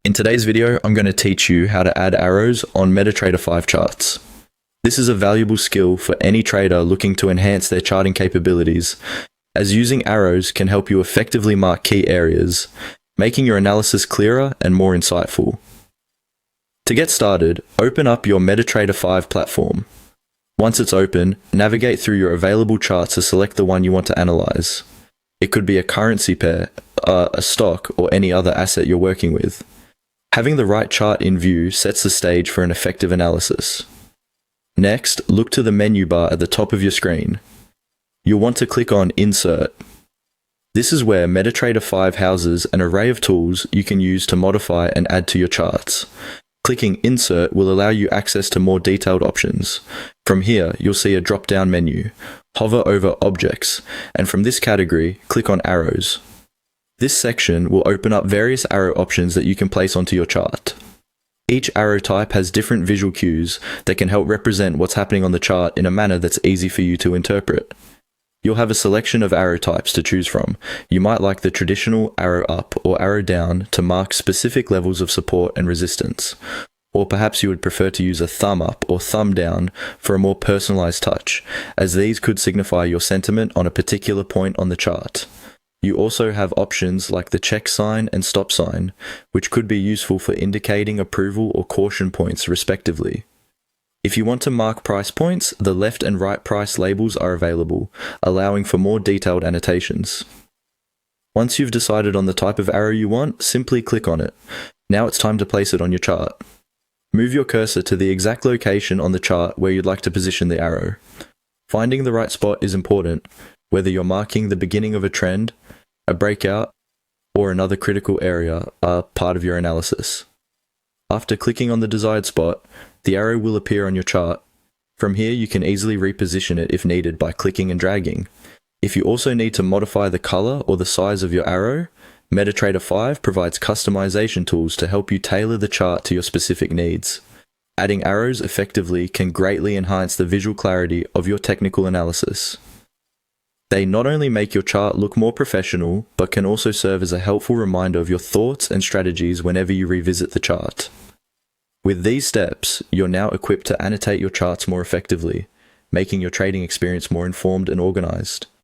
In today's video, I'm going to teach you how to add arrows on MetaTrader 5 charts. This is a valuable skill for any trader looking to enhance their charting capabilities, as using arrows can help you effectively mark key areas, making your analysis clearer and more insightful. To get started, open up your MetaTrader 5 platform. Once it's open, navigate through your available charts to select the one you want to analyze. It could be a currency pair, a stock, or any other asset you're working with. Having the right chart in view sets the stage for an effective analysis. Next, look to the menu bar at the top of your screen. You'll want to click on Insert. This is where MetaTrader 5 houses an array of tools you can use to modify and add to your charts. Clicking Insert will allow you access to more detailed options. From here, you'll see a drop-down menu. Hover over Objects, and from this category, click on Arrows. This section will open up various arrow options that you can place onto your chart. Each arrow type has different visual cues that can help represent what's happening on the chart in a manner that's easy for you to interpret. You'll have a selection of arrow types to choose from. You might like the traditional arrow up or arrow down to mark specific levels of support and resistance. Or perhaps you would prefer to use a thumb up or thumb down for a more personalized touch, as these could signify your sentiment on a particular point on the chart. You also have options like the check sign and stop sign, which could be useful for indicating approval or caution points respectively. If you want to mark price points, the left and right price labels are available, allowing for more detailed annotations. Once you've decided on the type of arrow you want, simply click on it. Now it's time to place it on your chart. Move your cursor to the exact location on the chart where you'd like to position the arrow. Finding the right spot is important, whether you're marking the beginning of a trend, a breakout, or another critical area are part of your analysis. After clicking on the desired spot, the arrow will appear on your chart. From here, you can easily reposition it if needed by clicking and dragging. If you also need to modify the color or the size of your arrow, MetaTrader 5 provides customization tools to help you tailor the chart to your specific needs. Adding arrows effectively can greatly enhance the visual clarity of your technical analysis. They not only make your chart look more professional, but can also serve as a helpful reminder of your thoughts and strategies whenever you revisit the chart. With these steps, you're now equipped to annotate your charts more effectively, making your trading experience more informed and organized.